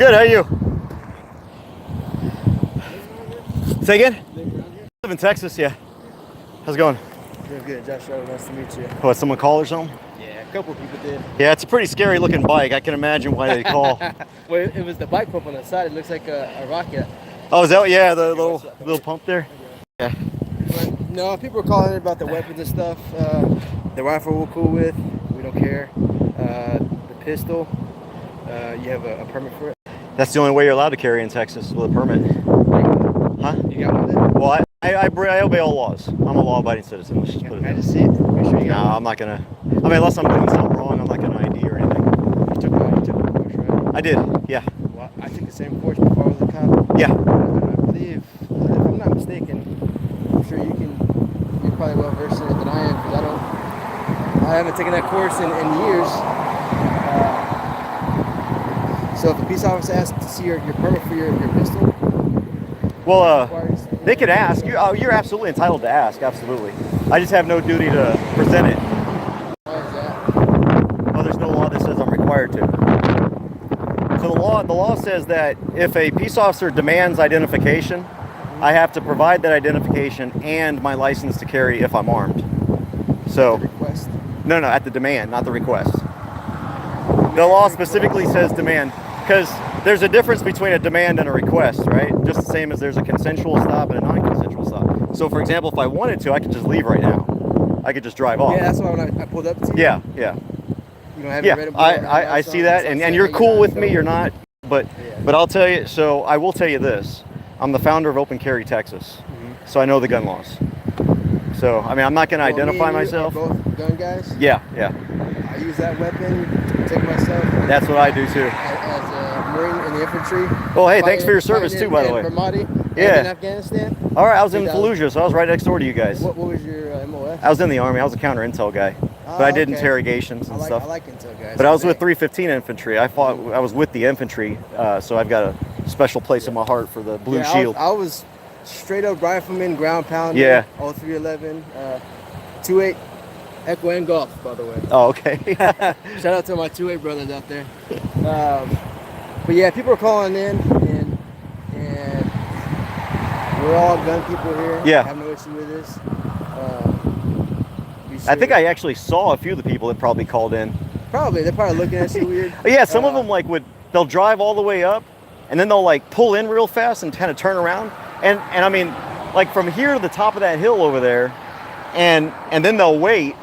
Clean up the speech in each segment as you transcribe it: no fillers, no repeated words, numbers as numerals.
Good, how are you? Say again? I live in Texas, yeah. How's it going? Doing good, Josh. Nice to meet you. What, someone call or something? Yeah, a couple of people did. Yeah, it's a pretty scary looking bike. I can imagine why they call. Well, it was the bike pump on the side. It looks like a rocket. Oh, is that, yeah, the little pump there? Yeah. But, no, people are calling about the weapons and stuff. The rifle we're cool with. We don't care. The pistol, you have a permit for it? That's the only way you're allowed to carry in Texas, with a permit. Huh? You got one then? Well, I obey all laws. I'm a law-abiding citizen. Let's just put it Can I there. just see it? Make sure you No, got I'm not gonna. I mean, unless I'm doing something wrong, I'm not gonna ID or anything. You took a course, right? I did, yeah. Well, I took the same course before I was a cop. Yeah. I believe, if I'm not mistaken, I'm sure you're probably well versed in it than I am, because I haven't taken that course in years. So if a peace officer asks to see your permit for your pistol, Well, they could ask. You're absolutely entitled to ask, absolutely. I just have no duty to present it. Why is that? Well, there's no law that says I'm required to. So the law says that if a peace officer demands identification, I have to provide that identification and my license to carry if I'm armed. So, The request. no, at the demand, not the request. The law specifically says demand, because there's a difference between a demand and a request, right? Just the same as there's a consensual stop and a non-consensual stop. So, for example, if I wanted to, I could just leave right now. I could just drive off. Yeah, that's why when I pulled up to you. Yeah. You don't have Yeah, your red and blue I see that, and you're cool with me, you're not, but I'll tell you, so I will tell you this, I'm the founder of Open Carry Texas, so I know the gun laws. So, I mean, I'm not going to identify myself. We're both gun guys. Yeah. I use that weapon to protect myself. That's what I do too. As a Marine in the infantry. Oh, hey, thanks for your service too, by the way. Ramadi, Yeah. in Afghanistan. All right, I was in Fallujah, so I was right next door to you guys. What was your MOS? I was in the Army, I was a counter intel guy, but I did interrogations and stuff. I like intel guys. But I was with 315 infantry. I was with the infantry, so I've got a special place in my heart for the blue shield. I was straight up rifleman, ground pounder. Yeah. 0311, 28 Echo and Golf, by the way. Oh, okay. Shout out to my 28 brothers out there. But yeah, people are calling in, and we're all gun people here. Yeah. I have no issue with this. I think I actually saw a few of the people that probably called in. They're probably looking at you weird. Yeah, some of them they'll drive all the way up, and then they'll like pull in real fast and kind of turn around, and I mean, like from here to the top of that hill over there, and then they'll wait,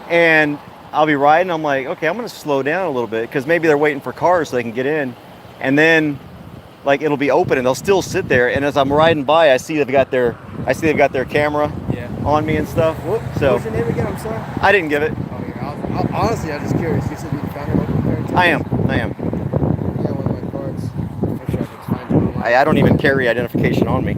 and I'll be riding. I'm like, okay, I'm gonna slow down a little bit because maybe they're waiting for cars so they can get in, and then like it'll be open and they'll still sit there. And as I'm riding by, I see they've got their camera on me and stuff. What was your name again? I'm sorry. I didn't give it. Oh yeah. Honestly, I'm just curious. You said you found it open carry. I am. Yeah, one of my cards. Make sure I can find you online. I don't even carry identification on me.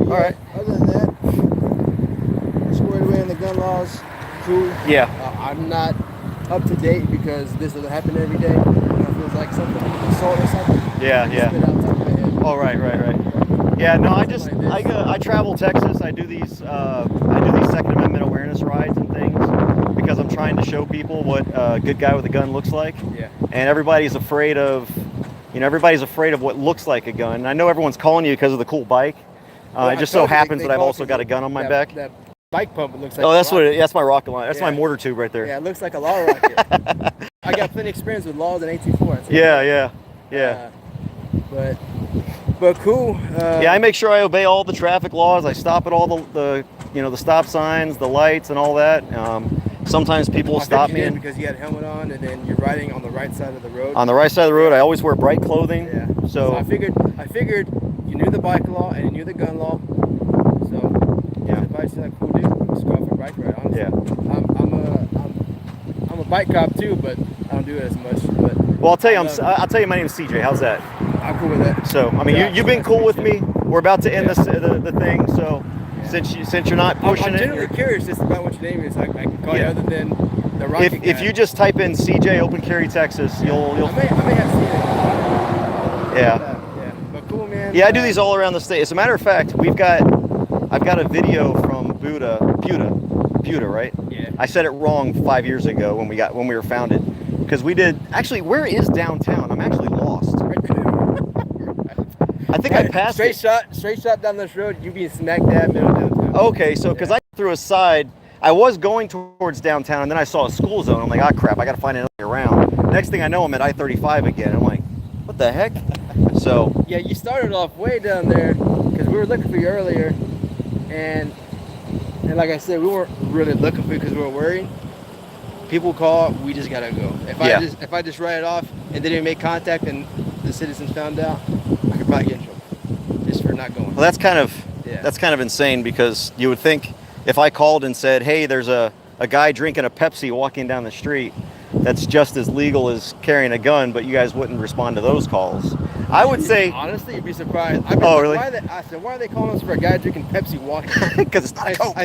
All right. Other than that, we're squared away on the gun laws. Cool. Yeah. I'm not up to date because this doesn't happen every day. It feels like something assault or something. Yeah. Spit out top of my head. Oh, right. Yeah, no, I travel Texas. I do these Second Amendment awareness rides and things because I'm trying to show people what a good guy with a gun looks like. Yeah. And everybody's afraid of what looks like a gun. And I know everyone's calling you because of the cool bike. It just so happens that I've also got a gun on my back. That bike pump looks like. Oh, that's my rocket line. That's my mortar tube right there. Yeah, it looks like a law rocket. I got plenty of experience with laws and AT4. Yeah. But cool. Yeah, I make sure I obey all the traffic laws. I stop at all the stop signs, the lights, and all that. Sometimes people will stop me because you had a helmet on, and then you're riding on the right side of the road. On the right side of the road, I always wear bright clothing. Yeah. So I figured you knew the bike law and you knew the gun law. So yeah, if I see that cool dude, just go off a bike ride. Honestly. Yeah. I'm a bike cop too, but I don't do it as much. But well, I'll tell you, my name is CJ. How's that? I'm cool with that. So I mean, you've been cool with me. We're about to end the thing, so since you're not pushing I'm genuinely curious just about what your name is. I can call you other than the rocket guy. If you just type in CJ Open Carry Texas, you'll. I may have seen it. Yeah. But cool, man. Yeah, I do these all around the state. As a matter of fact, I've got a video from Buda, right? Yeah. I said it wrong 5 years ago when we were founded. because we did. Actually, where is downtown? I'm actually lost. I think I passed straight it. straight shot down this road. You be smack dab middle downtown. Okay, so because I threw a side, I was going towards downtown, and then I saw a school zone. I'm like, ah, crap! I got to find another way around. Next thing I know, I'm at I-35 again. I'm like, what the heck? So yeah, you started off way down there because we were looking for you earlier, and like I said, we weren't really looking for you because we were worried. People call, we just gotta go. If I just write it off and didn't make contact and the citizens found out, I could probably get in trouble just for not going. well, that's kind of insane because you would think if I called and said, hey, there's a guy drinking a Pepsi walking down the street, that's just as legal as carrying a gun, but you guys wouldn't respond to those calls. I would say, honestly, you'd be surprised. Really? I said, why are they calling us for a guy drinking Pepsi walking? because it's not a Coke. I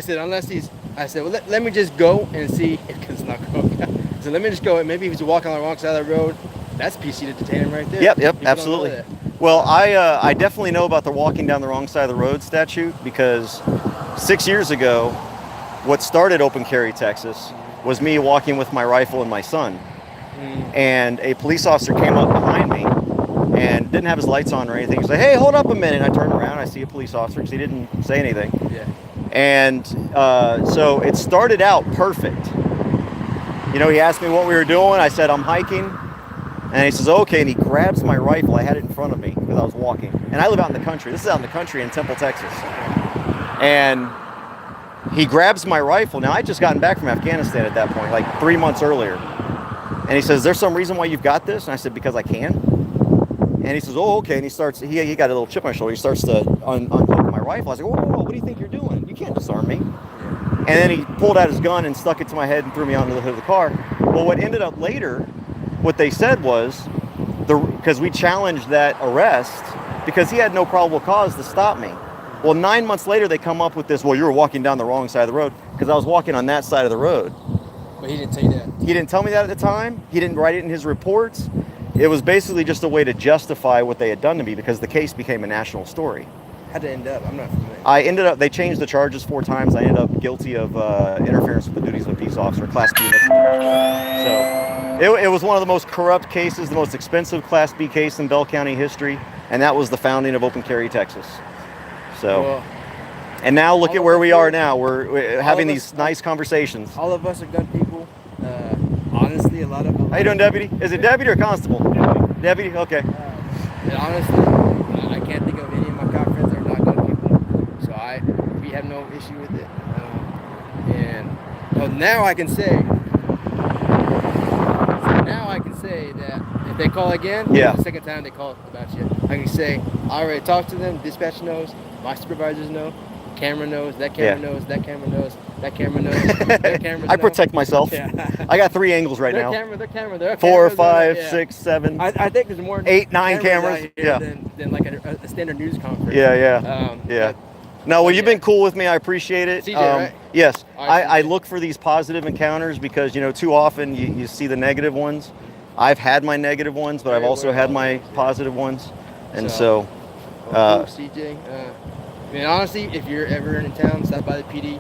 said, well, let me just go and see if it's not Coke. So let me just go. Maybe if he's walking on the wrong side of the road, that's PC to detain him right there. Yep, People absolutely. don't know that. Well, I definitely know about the walking down the wrong side of the road statute because 6 years ago, what started Open Carry Texas was me walking with my rifle and my son. And a police officer came up behind me and didn't have his lights on or anything. He said, hey, hold up a minute. And I turned around, I see a police officer because he didn't say anything. Yeah. And so it started out perfect. You know, he asked me what we were doing. I said, I'm hiking. And he says, okay. And he grabs my rifle. I had it in front of me because I was walking. And I live out in the country. This is out in the country in Temple, Texas. And he grabs my rifle. Now, I just gotten back from Afghanistan at that point, like 3 months earlier. And he says, there's some reason why you've got this? And I said, because I can. And he says, oh, okay. And he starts, he got a little chip on his shoulder. He starts to unhook my rifle. I was like, whoa, what do you think you're doing? You can't disarm me. And then he pulled out his gun and stuck it to my head and threw me onto the hood of the car. Well, what ended up later, what they said was, because we challenged that arrest, because he had no probable cause to stop me. Well, 9 months later, they come up with this, well, you were walking down the wrong side of the road, because I was walking on that side of the road. But he didn't tell you that. He didn't tell me that at the time. He didn't write it in his reports. It was basically just a way to justify what they had done to me because the case became a national story. How'd it end up? I'm not familiar. They changed the charges 4 times. I ended up guilty of interference with the duties of a peace officer, Class B misdemeanor. So it was one of the most corrupt cases, the most expensive Class B case in Bell County history, and that was the founding of Open Carry Texas. So, Well, and now look at where we are now. We're having these nice conversations. all of us are gun people. Honestly, a lot of How you doing, deputy? Is it deputy or constable? Deputy? Okay. and honestly, I can't think of any of my cop friends that are not gun people. So we have no issue with it. And now I can say that if they call again, the second time they call about you, I can say I already talked to them. Dispatch knows. My supervisors know. Camera knows. That camera knows. That camera knows. That camera knows. That camera I protect myself. Yeah. I got 3 angles right now. Their camera. There are 4, cameras 5, yeah. 6, 7. I think there's more 8, 9 cameras. out here than like a standard news conference. Yeah. No, well, you've been cool with me. I appreciate it. CJ, right? Yes. Right, I look for these positive encounters because, too often you see the negative ones. I've had my negative ones, but I've also had my positive ones. And so CJ, I mean, honestly, if you're ever in town, stop by the PD.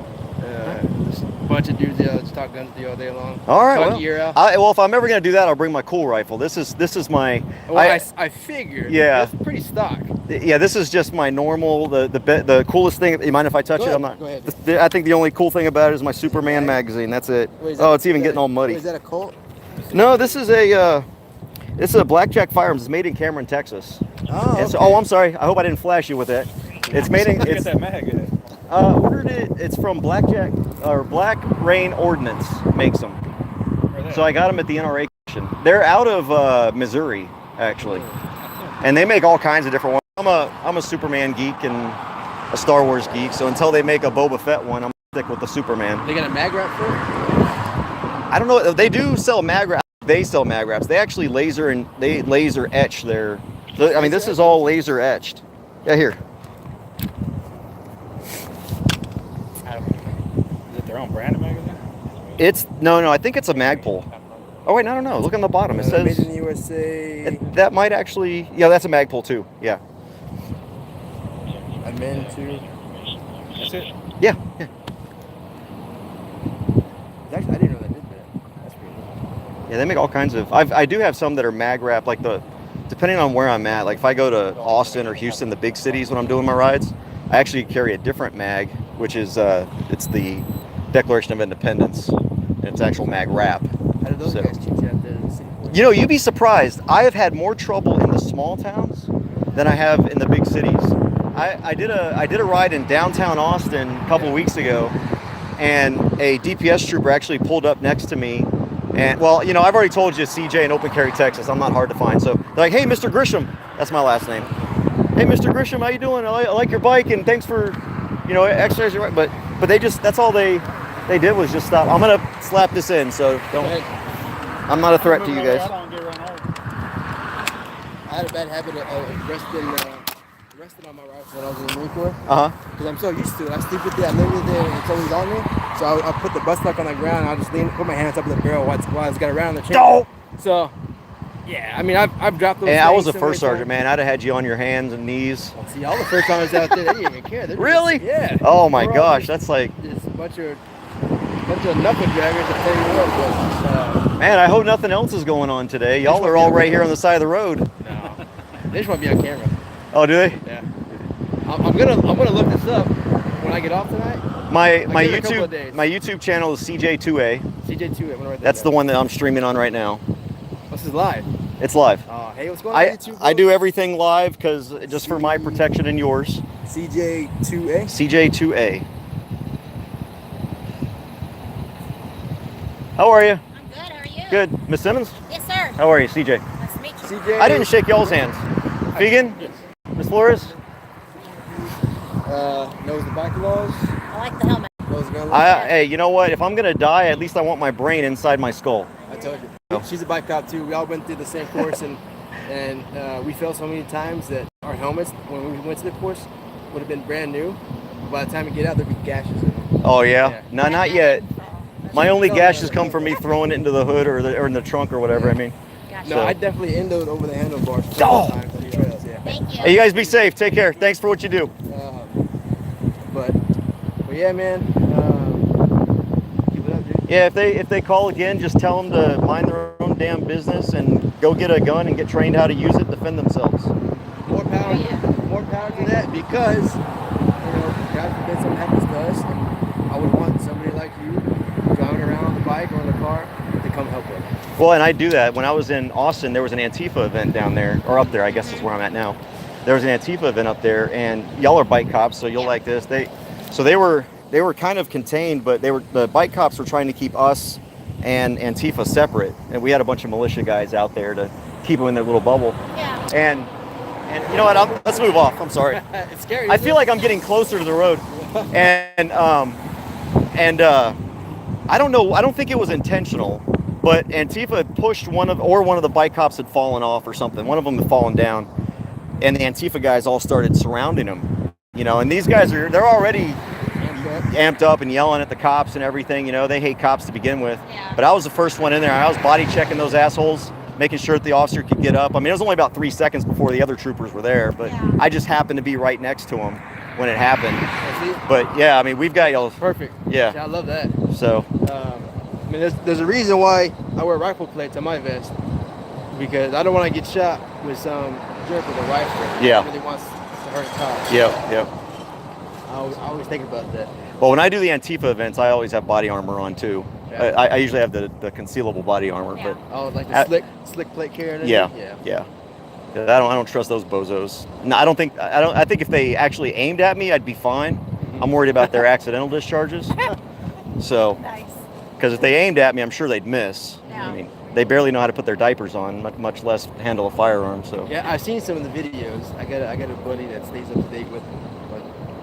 Just a bunch of dudes there that talk guns to you all day long. All right. Talk your ear out. Well, if I'm ever going to do that, I'll bring my cool rifle. This is my. Well, I figured. Yeah. That's pretty stock. Yeah, this is just my normal. The coolest thing. You mind if I touch it? I'm not. Go ahead. I think the only cool thing about it is my Superman magazine. That's it. Wait, It's even getting all muddy. Is that a Colt? No, this is a Blackjack Firearms. It's made in Cameron, Texas. Oh, okay. I'm sorry. I hope I didn't flash you with that. It's made in. Get that mag. Ordered it. It's from Black Rain Ordnance makes them. So I got them at the NRA Commission. They're out of Missouri, actually, and they make all kinds of different ones. I'm a Superman geek and a Star Wars geek. So until they make a Boba Fett one, I'm gonna stick with the Superman. They got a mag wrap for it? I don't know. They do sell mag wraps. They sell mag wraps. They actually laser etch their. I mean, this is all laser etched. Yeah, here. Is it their own brand of magazine? It's no. I think it's a Magpul. Oh wait, no. Look on the bottom. It says Made in the USA. that might actually. Yeah, that's a Magpul too. Yeah. I'm into. That's it. Yeah. Actually, I didn't know that did that. That's pretty cool. Yeah, they make all kinds of. I do have some that are mag wrap, like depending on where I'm at. Like if I go to Austin or Houston, the big cities, when I'm doing my rides, I actually carry a different mag, which is it's the Declaration of Independence, and it's actual mag wrap. How do those guys treat you out there in the city? You know, you'd be surprised. I have had more trouble in the small towns than I have in the big cities. I did a ride in downtown Austin a couple weeks ago, and a DPS trooper actually pulled up next to me. And well, you know, I've already told you CJ in Open Carry, Texas. I'm not hard to find. So they're like, "Hey, Mr. Grisham," that's my last name. "Hey, Mr. Grisham, how you doing? I like your bike, and thanks for, you know, exercising your bike." But they just, that's all they did was just stop. I'm gonna slap this in, so don't. I'm not a threat to you guys. I had a bad habit of resting on my rifle when I was in the Marine Corps. Because I'm so used to it. I sleep with it, I live with it, and it's always on me. So I'll put the butt stock on the ground, and I'll just put my hands up in the barrel while it's got around the chain. Oh! So, yeah, I mean, I've dropped those. And things I was a so first many sergeant, man. I'd have had you on your hands and knees. times. See, all the first timers out there, they didn't even care. They're Really? Yeah. Oh my We're all gosh, just- that's like. It's a bunch of knuckle draggers that tell you what, but Man, I hope nothing else is going on today. Y'all are all right here on the side of the road. no, they just want to be on camera. Oh, do they? Yeah. I'm gonna look this up when I get off tonight. My give it a couple of days. YouTube channel is CJ2A. CJ2, I'm gonna write that That's the down. one that I'm streaming on right now. This is live. It's live. Hey, what's going on, I YouTube? I do everything live because just for my protection and yours. CJ2A. CJ2A. How are you? I'm good. How are you? Good. Miss Simmons? Yes, sir. How are you, CJ? Nice to meet you. CJ. I didn't shake y'all's hands. Vegan? Miss Flores? Knows the bike laws. I like the helmet. Knows the gun laws. Hey, you know what? If I'm gonna die, at least I want my brain inside my skull. I told you. She's a bike cop too. We all went through the same course, and we failed so many times that our helmets, when we went to the course, would have been brand new. By the time we get out, there'd be gashes in them. Oh yeah? Yeah. No, not yet. My only gashes come from me throwing it into the hood or in the trunk or whatever. I mean. Gotcha. No, I definitely endoed over the handlebars. Oh! Times on these trails, yeah. Thank you. Hey, you guys be safe. Take care. Thanks for what you do. But yeah, man. Keep it up, dude. Yeah, if they call again, just tell them to mind their own damn business and go get a gun and get trained how to use it, defend themselves. More power to that, because God forbid something happens to us, and I would want somebody like you driving around on the bike or in the car to come help us. Well, and I do that. When I was in Austin, there was an Antifa event down there, or up there, I guess is where I'm at now. There was an Antifa event up there, and y'all are bike cops, so you'll like this. They were kind of contained, but the bike cops were trying to keep us and Antifa separate, and we had a bunch of militia guys out there to keep them in their little bubble. Yeah. And you know what? Let's move off. I'm sorry. It's scary. I feel like I'm getting closer to the road, and I don't know. I don't think it was intentional, but Antifa had pushed one of the bike cops had fallen off or something. One of them had fallen down, and the Antifa guys all started surrounding him. You know, and these guys they're already amped up and yelling at the cops and everything. You know, they hate cops to begin with. Yeah. But I was the first one in there. I was body checking those assholes, making sure that the officer could get up. I mean, it was only about 3 seconds before the other troopers were there, but Yeah. I just happened to be right next to him when it happened. See? But yeah, I mean, we've got y'all. Perfect. Yeah. I love that. So I mean, there's a reason why I wear rifle plates on my vest, because I don't want to get shot with some jerk with a rifle Yeah. that really wants to hurt cops. yep. I always think about that. Well, when I do the Antifa events, I always have body armor on too. Yeah. I usually have the concealable body armor, Yeah. Oh, like Uh, the slick plate carrying. but yeah. I don't trust those bozos. No, I think if they actually aimed at me, I'd be fine. I'm worried about their accidental discharges. So, Nice. because if they aimed at me, I'm sure they'd miss. Yeah. I mean, they barely know how to put their diapers on, much less handle a firearm. So. Yeah, I've seen some of the videos. I got a buddy that stays up to date with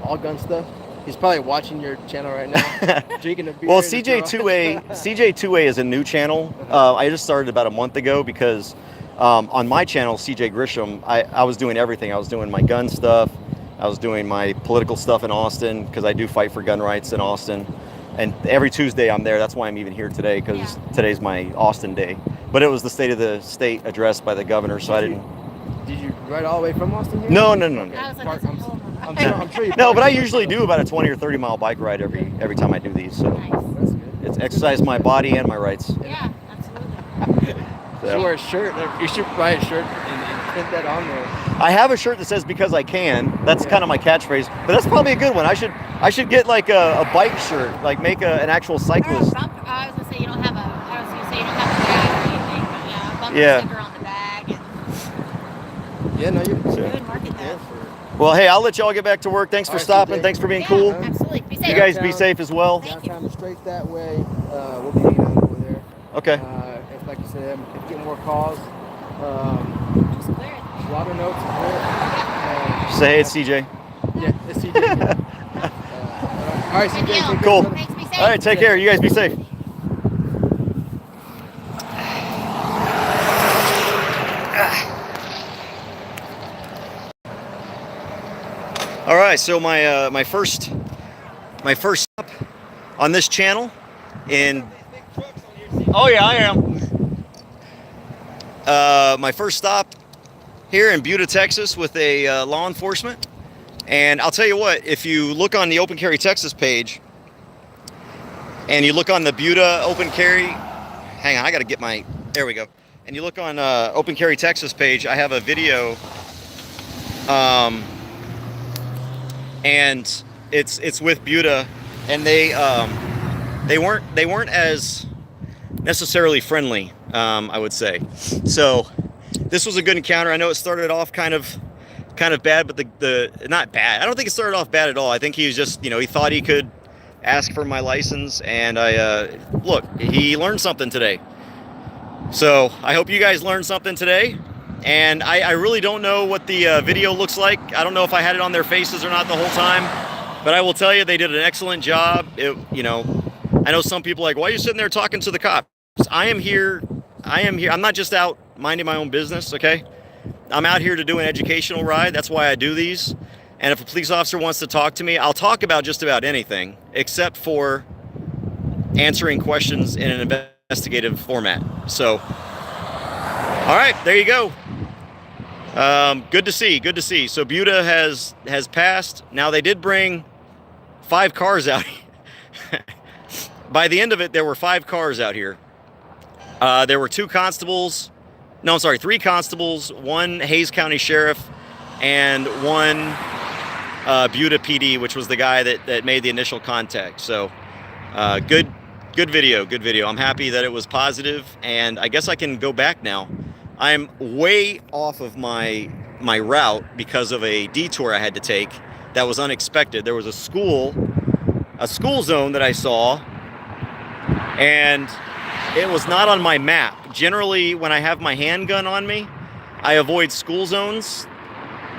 all gun stuff. He's probably watching your channel right now, drinking a beer. Well, in the truck. CJ2A is a new channel. I just started about a month ago because on my channel, CJ Grisham, I was doing everything. I was doing my gun stuff. I was doing my political stuff in Austin because I do fight for gun rights in Austin. And every Tuesday I'm there. That's why I'm even here today, because today's my Austin day. But it was the State of the State addressed by the governor, so I didn't. Did you ride all the way from Austin here? No. I was like, Park- that's a whole I'm nother- sure. I'm sure you. No, but I usually do about a 20 or 30 mile bike ride every time I do these. So Nice. That's good. it's exercise my body and my rights. Yeah, absolutely. You should wear a shirt. You should buy a shirt and print that on there. I have a shirt that says "Because I Can." That's Yeah. kind of my catchphrase, but that's probably a good one. I should get like a bike shirt, like make an actual Or a cyclist. bumper. I was gonna say you don't have a. I was gonna say you don't have a bag or anything, but yeah, a bumper Yeah. sticker on the bag. And Yeah, no, you're good market yeah, though. Well, hey, I'll let y'all get back to work. Thanks for All right, stopping. CJ. Thanks for being Yeah, cool. absolutely. Be safe. You guys be Downtown. safe as well. Thank you. downtown straight that way. We'll be hanging out over there. Okay. If, like you said, if getting more calls, Just clear it. water notes. Say hey, it's CJ. Yeah, it's CJ. All right, Good CJ. deal. take care, Cool. brother. Thanks. Be safe. All right, take care. You guys be safe. All right, so my first stop on this channel in. Oh yeah, I am. My first stop here in Buda, Texas, with a law enforcement, and I'll tell you what. If you look on the Open Carry Texas page, and you look on the Buda Open Carry, hang on, I got to get my. There we go. And you look on Open Carry Texas page, I have a video. And it's with Buda, and they weren't as necessarily friendly, I would say. So this was a good encounter. I know it started off kind of bad, but the not bad. I don't think it started off bad at all. I think he was just, he thought he could ask for my license, and look, he learned something today. So I hope you guys learned something today. And I really don't know what the video looks like. I don't know if I had it on their faces or not the whole time, but I will tell you they did an excellent job. I know some people are like, why are you sitting there talking to the cops? I am here. I'm not just out minding my own business, okay? I'm out here to do an educational ride. That's why I do these. And if a police officer wants to talk to me, I'll talk about just about anything except for answering questions in an investigative format. So, all right, there you go. Good to see. So Buda has passed. Now they did bring 5 cars out. By the end of it, there were 5 cars out here. There were 3 constables, 1 Hays County Sheriff, and 1 Buda PD, which was the guy that made the initial contact. So good video. I'm happy that it was positive, and I guess I can go back now. I'm way off of my route because of a detour I had to take that was unexpected. There was a school zone that I saw, and it was not on my map. Generally, when I have my handgun on me, I avoid school zones,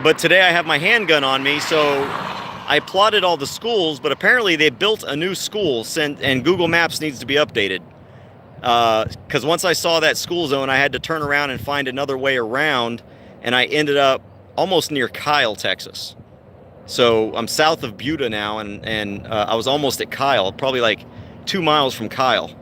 but today I have my handgun on me, so I plotted all the schools, but apparently they built a new school, and Google Maps needs to be updated. Because once I saw that school zone, I had to turn around and find another way around, and I ended up almost near Kyle, Texas. So I'm south of Buda now, and I was almost at Kyle, probably like 2 miles from Kyle.